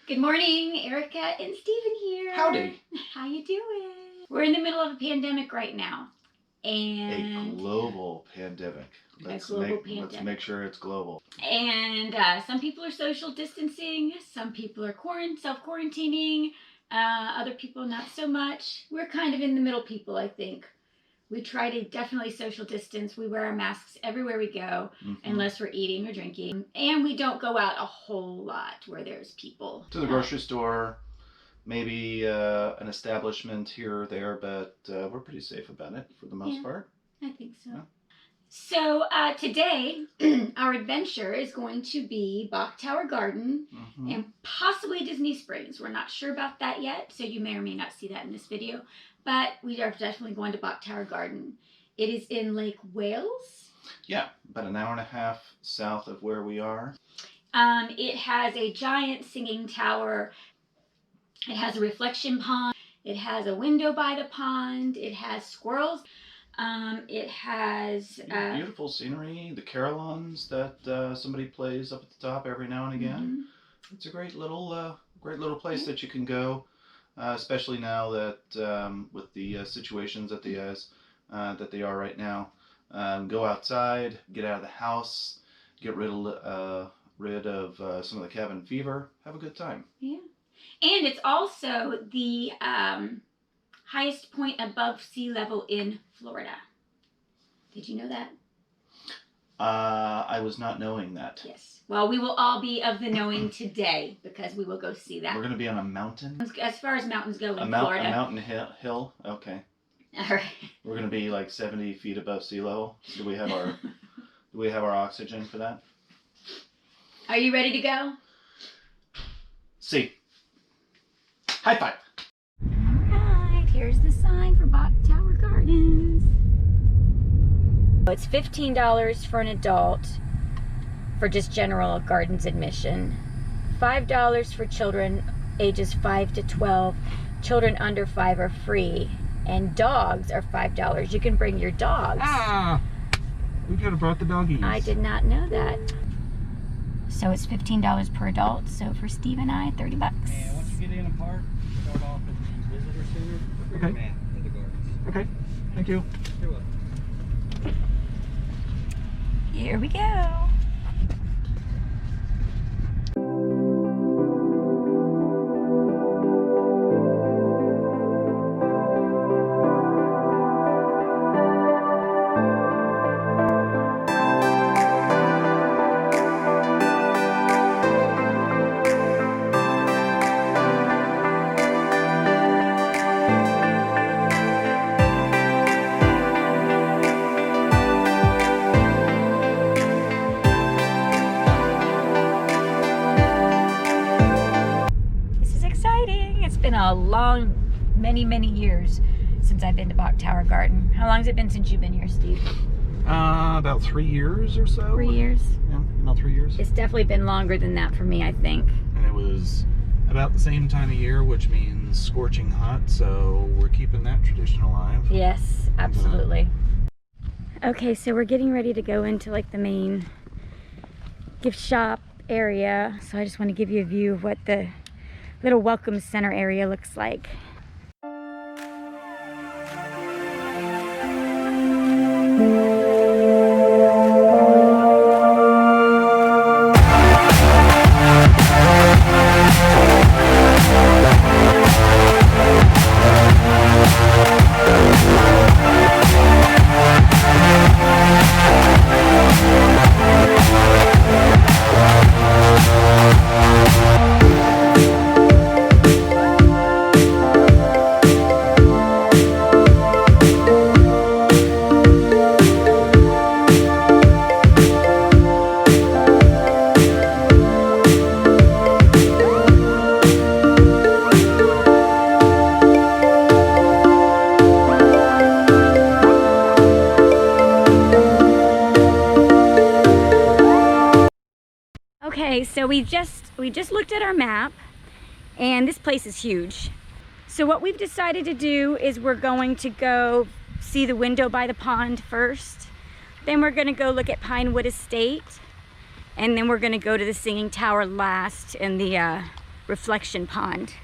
Good morning, Erica and Steven here. Howdy. How you doing? We're in the middle of a pandemic right now. And a global pandemic. Let's make sure it's global. And some people are social distancing. Some people are self-quarantining. Other people not so much. We're kind of in the middle people, I think. We try to definitely social distance. We wear our masks everywhere we go, unless we're eating or drinking. And we don't go out a whole lot where there's people. To the grocery store, maybe an establishment here or there, but we're pretty safe about it for the most part. I think so. Yeah. So today, our adventure is going to be Bok Tower Garden and possibly Disney Springs. We're not sure about that yet, so you may or may not see that in this video. But we are definitely going to Bok Tower Garden. It is in Lake Wales. Yeah, about an hour and a half south of where we are. It has a giant singing tower. It has a reflection pond. It has a window by the pond. It has squirrels. It has beautiful scenery. The carillons that somebody plays up at the top every now and again. It's a great little place that you can go. Especially now that with the situations that they are right now, go outside, get out of the house, get rid of some of the cabin fever, have a good time. Yeah, and it's also the highest point above sea level in Florida. Did you know that? I was not knowing that. Yes. Well, we will all be of the knowing today because we will go see that. We're going to be on a mountain? As far as mountains go in Florida. A mountain hill? Okay. All right. We're going to be like 70 feet above sea level. Do we have our oxygen for that? Are you ready to go? See. High five. All right. Here's the sign for Bok Tower Gardens. It's $15 for an adult for just general gardens admission. $5 for children ages 5 to 12. Children under 5 are free. And dogs are $5. You can bring your dogs. We could have brought the doggies. I did not know that. So it's $15 per adult. So for Steve and I, $30. And once you get in a park, start off at the visitor center. Okay. Map for the gardens. Okay. Thank you. You're welcome. Here we go. Been a long, many years since I've been to Bok Tower Garden. How long has it been since you've been here, Steve? About 3 years or so. 3 years? Yeah, about 3 years. It's definitely been longer than that for me, I think. And it was about the same time of year, which means scorching hot, so we're keeping that tradition alive. Yes, absolutely. Okay, so we're getting ready to go into like the main gift shop area. So I just want to give you a view of what the little welcome center area looks like. Okay, so we just looked at our map, and this place is huge. So what we've decided to do is we're going to go see the window by the pond first. Then we're going to go look at Pinewood Estate, and then we're going to go to the Singing Tower last in the reflection pond.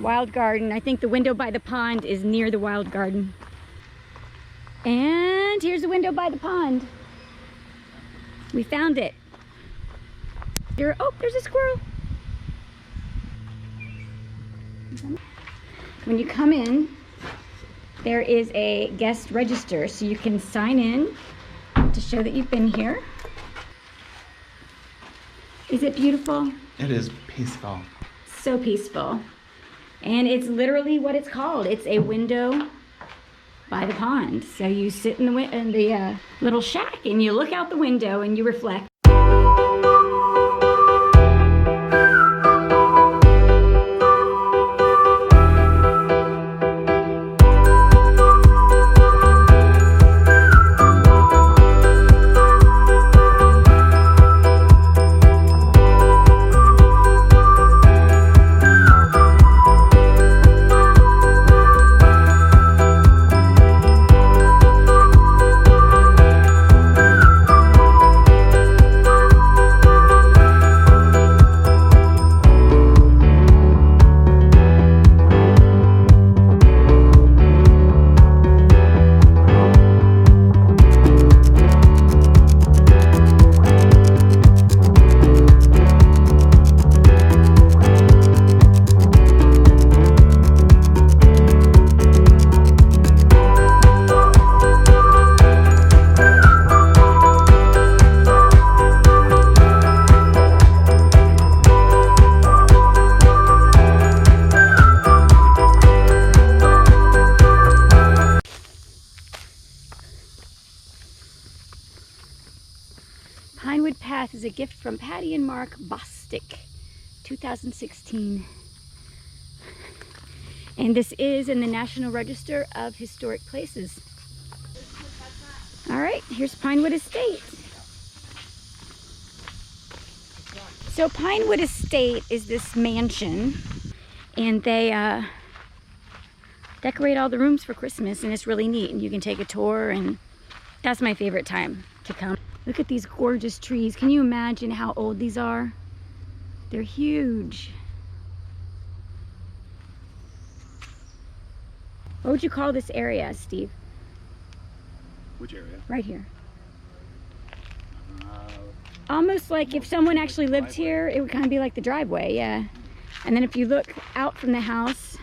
Wild garden. I think the window by the pond is near the wild garden. And here's the window by the pond. We found it. Oh, there's a squirrel. When you come in, there is a guest register, so you can sign in to show that you've been here. Is it beautiful? It is peaceful. So peaceful. And it's literally what it's called. It's a window by the pond. So you sit in the little shack and you look out the window and you reflect. Pinewood Path is a gift from Patty and Mark Bostic, 2016. And this is in the National Register of Historic Places. All right, here's Pinewood Estate. So Pinewood Estate is this mansion, and they decorate all the rooms for Christmas, and it's really neat. And you can take a tour, and that's my favorite time to come. Look at these gorgeous trees. Can you imagine how old these are? They're huge. What would you call this area, Steve? Which area? Right here. Almost like if someone actually lived here, it would kind of be like the driveway, yeah. And then if you look out from the house,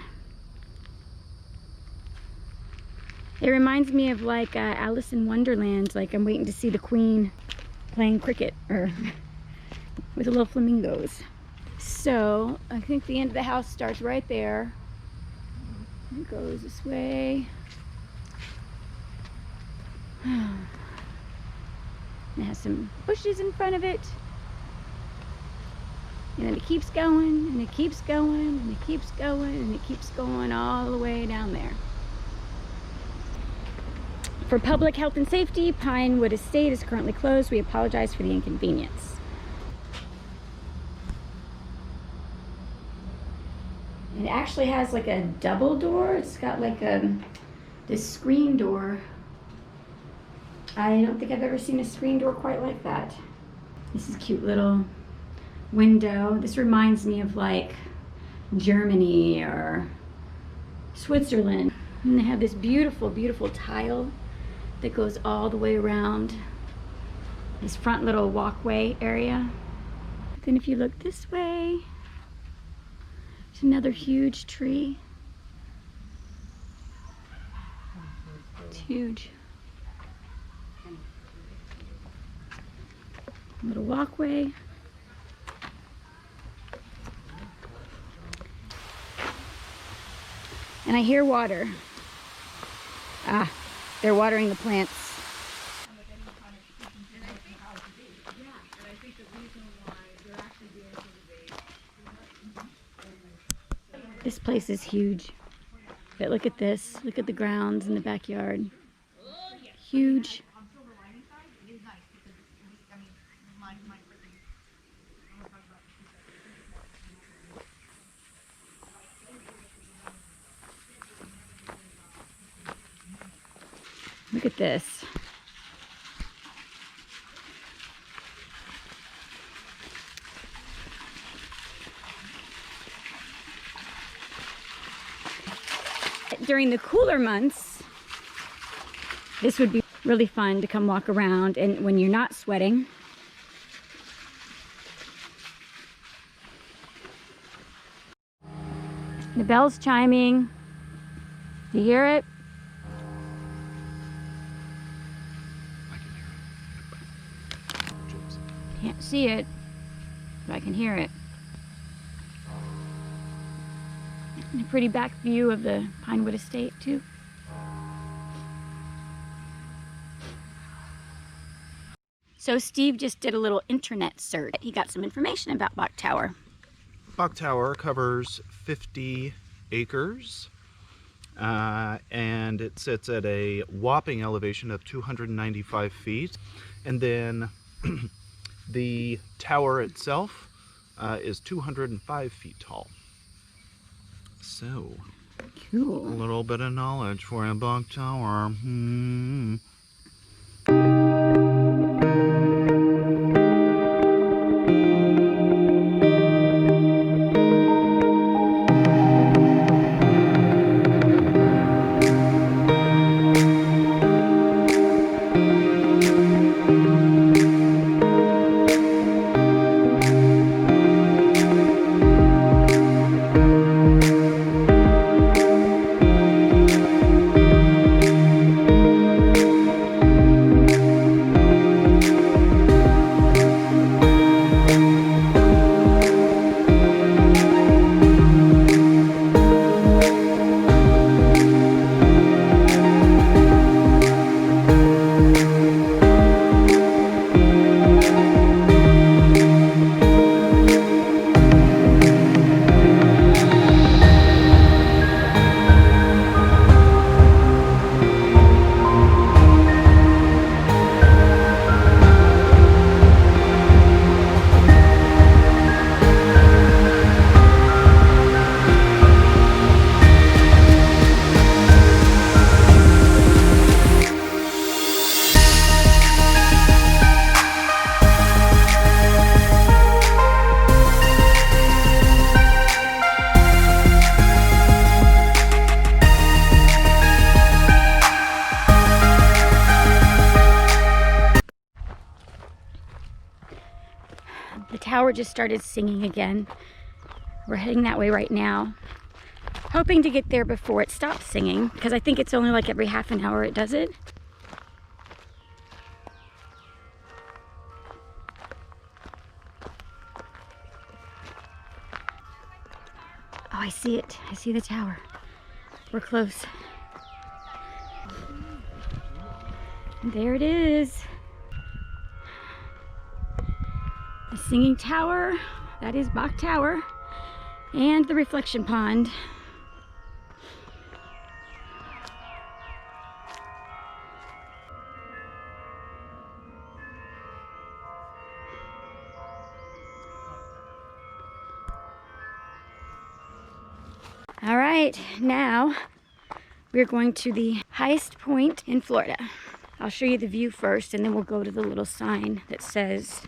it reminds me of like Alice in Wonderland. Like I'm waiting to see the Queen playing cricket or with the little flamingos. So I think the end of the house starts right there. It goes this way. It has some bushes in front of it. And then it keeps going, and it keeps going, and it keeps going, and it keeps going all the way down there. For public health and safety, Pinewood Estate is currently closed. We apologize for the inconvenience. It actually has like a double door. It's got like this screen door. I don't think I've ever seen a screen door quite like that. This is a cute little window. This reminds me of like Germany or Switzerland. And they have this beautiful, beautiful tile that goes all the way around this front little walkway area. Then if you look this way, there's another huge tree. It's huge. A little walkway. And I hear water. Ah, they're watering the plants. This place is huge. But look at this. Look at the grounds in the backyard. Huge. Look at this. during the cooler months, this would be really fun to come walk around, and when you're not sweating. The bell's chiming. Do you hear it? I can hear it. Can't see it, but I can hear it. And a pretty back view of the Pinewood Estate too. So Steve just did a little internet search. He got some information about Bok Tower. Bok Tower covers 50 acres and it sits at a whopping elevation of 295 feet. And then the tower itself is 205 feet tall. So, Cool. a little bit of knowledge for a Bok Tower. The tower just started singing again. We're heading that way right now, hoping to get there before it stops singing, because I think it's only like every half an hour it does it. Oh, I see it. I see the tower. We're close. There it is. The singing tower, that is Bok Tower, and the reflection pond. All right, now we're going to the highest point in Florida. I'll show you the view first, and then we'll go to the little sign that says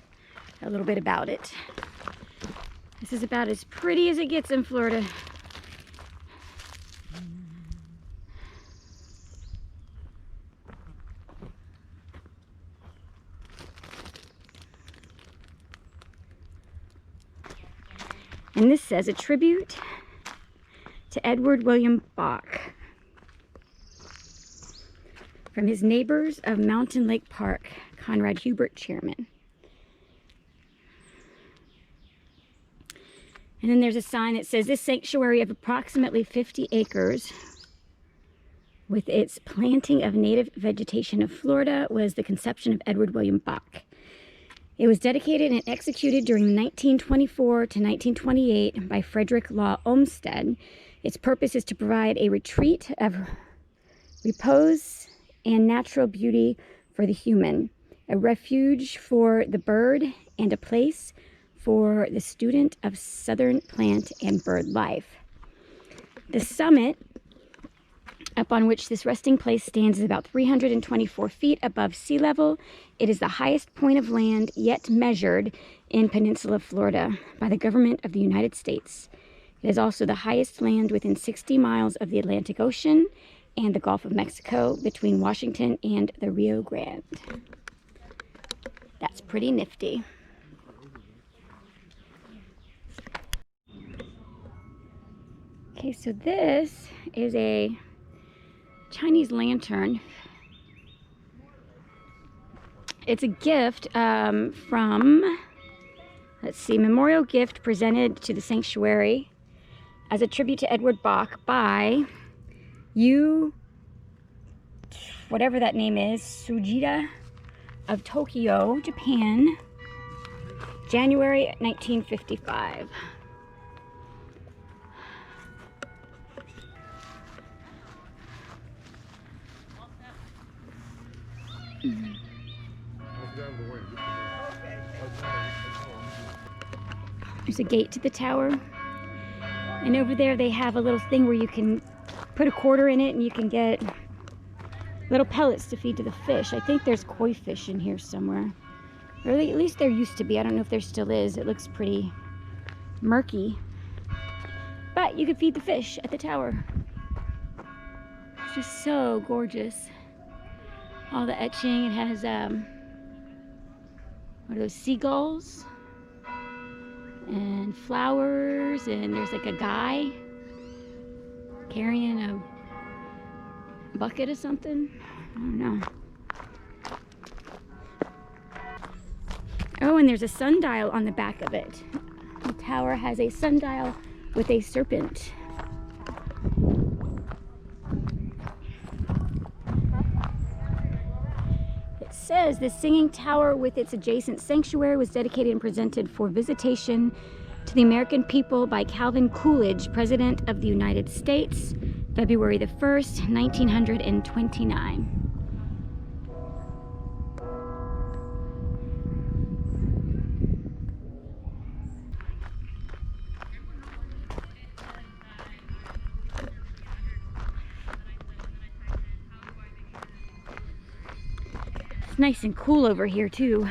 a little bit about it. This is about as pretty as it gets in Florida. And this says a tribute to Edward William Bok from his neighbors of Mountain Lake Park, Conrad Hubert Chairman. And then there's a sign that says, this sanctuary of approximately 50 acres with its planting of native vegetation of Florida was the conception of Edward William Bok. It was dedicated and executed during 1924 to 1928 by Frederick Law Olmsted. Its purpose is to provide a retreat of repose and natural beauty for the human, a refuge for the bird, and a place for the student of southern plant and bird life. The summit upon which this resting place stands is about 324 feet above sea level. It is the highest point of land yet measured in Peninsula Florida by the government of the United States. It is also the highest land within 60 miles of the Atlantic Ocean and the Gulf of Mexico between Washington and the Rio Grande. That's pretty nifty. Okay, so this is a Chinese lantern. It's a gift from, let's see, memorial gift presented to the sanctuary as a tribute to Edward Bok by whatever that name is, Sujita of Tokyo, Japan, January 1955. There's a gate to the tower, and over there they have a little thing where you can put a quarter in it and you can get little pellets to feed to the fish. I think there's koi fish in here somewhere, or at least there used to be. I don't know if there still is. It looks pretty murky, but you can feed the fish at the tower. It's just so gorgeous. All the etching. It has what are those, seagulls and flowers, and there's like a guy carrying a bucket or something. I don't know. Oh, and there's a sundial on the back of it. The tower has a sundial with a serpent. It says the singing tower with its adjacent sanctuary was dedicated and presented for visitation to the American people by Calvin Coolidge, President of the United States, February the 1st, 1929. It's nice and cool over here too.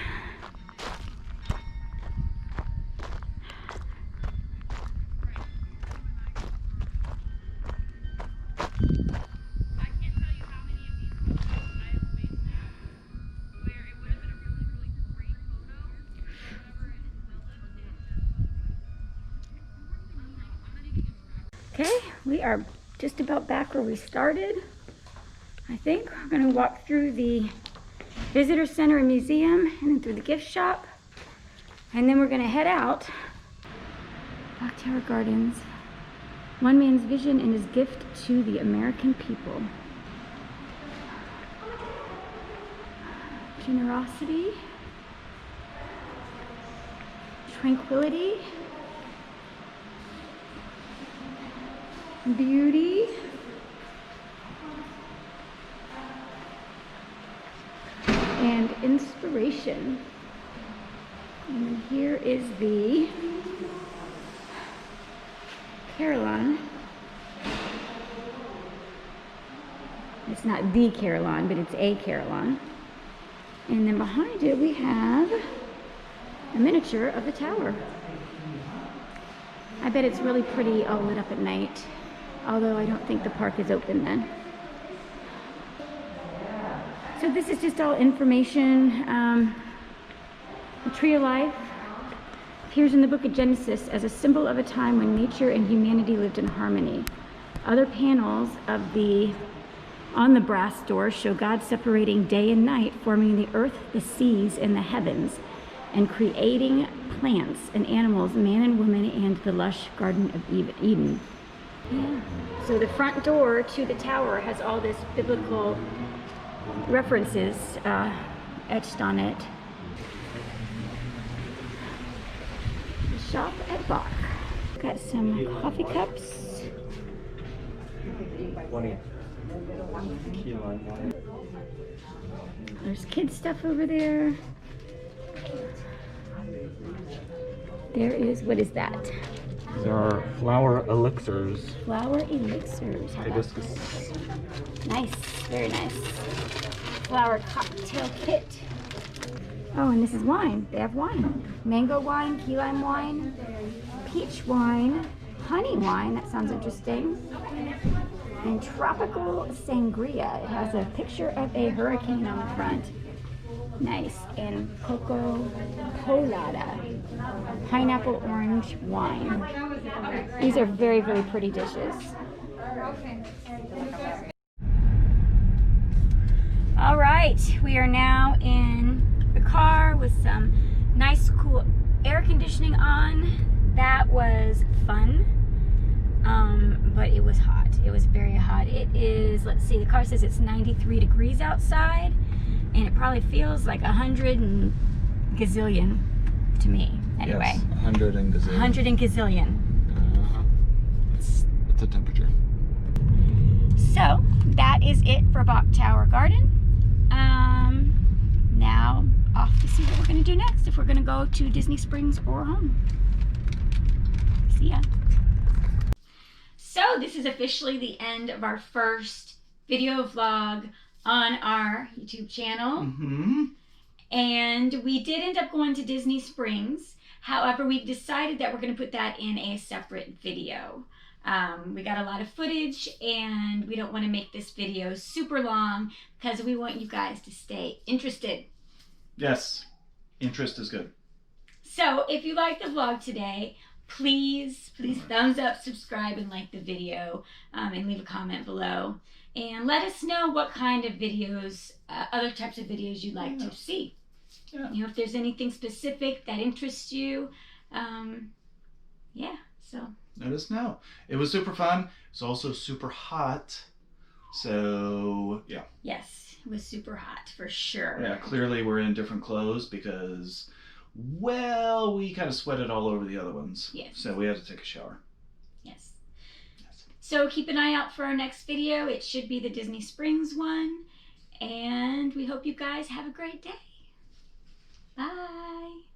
Okay, we are just about back where we started. I think we're going to walk through the visitor center and museum and then through the gift shop, and then we're going to head out. Bok Tower Gardens. One man's vision and his gift to the American people. Generosity, tranquility, beauty, and inspiration. And here is the Carillon. It's not the Carillon, but it's a Carillon. And then behind it we have a miniature of the tower. I bet it's really pretty all lit up at night, although I don't think the park is open then. So this is just all information. The Tree of Life appears in the book of Genesis as a symbol of a time when nature and humanity lived in harmony. Other panels of on the brass door show God separating day and night, forming the earth, the seas, and the heavens, and creating plants and animals, man and woman, and the lush Garden of Eden. Yeah. So the front door to the tower has all this biblical references etched on it. The shop at Bok. Got some coffee cups. 20 key lime wine. There's kids stuff over there. There is, what is that? These are flower elixirs. Flower elixirs. Hibiscus. Nice, very nice. Flower cocktail kit. Oh, and this is wine. They have wine. Mango wine, key lime wine, peach wine, honey wine. That sounds interesting. And tropical sangria. It has a picture of a hurricane on the front. Nice. And coco colada. Pineapple orange wine. These are very, very pretty dishes. All right, we are now in the car with some nice, cool air conditioning on. That was fun, but it was hot. It was very hot. It is, let's see, the car says it's 93 degrees outside, and it probably feels like 100 and gazillion to me. Anyway, Yes, 100 and gazillion. 100 and gazillion. It's the temperature. So that is it for Bok Tower Garden. Now off to see what we're going to do next, if we're going to go to Disney Springs or home. See ya. So this is officially the end of our first video vlog on our YouTube channel. And we did end up going to Disney Springs. However, we've decided that we're going to put that in a separate video. We got a lot of footage, and we don't want to make this video super long because we want you guys to stay interested. Yes, interest is good. So if you liked the vlog today, please thumbs up, subscribe, and like the video, and leave a comment below. And let us know what kind of videos, other types of videos you'd like to see. Yeah. You know, if there's anything specific that interests you. Yeah, so. Let us know. It was super fun. It's also super hot. So, yeah. Yes, it was super hot for sure. Yeah, clearly we're in different clothes because, well, we kind of sweated all over the other ones. Yes. So we had to take a shower. Yes. So keep an eye out for our next video. It should be the Disney Springs one. And we hope you guys have a great day. Bye.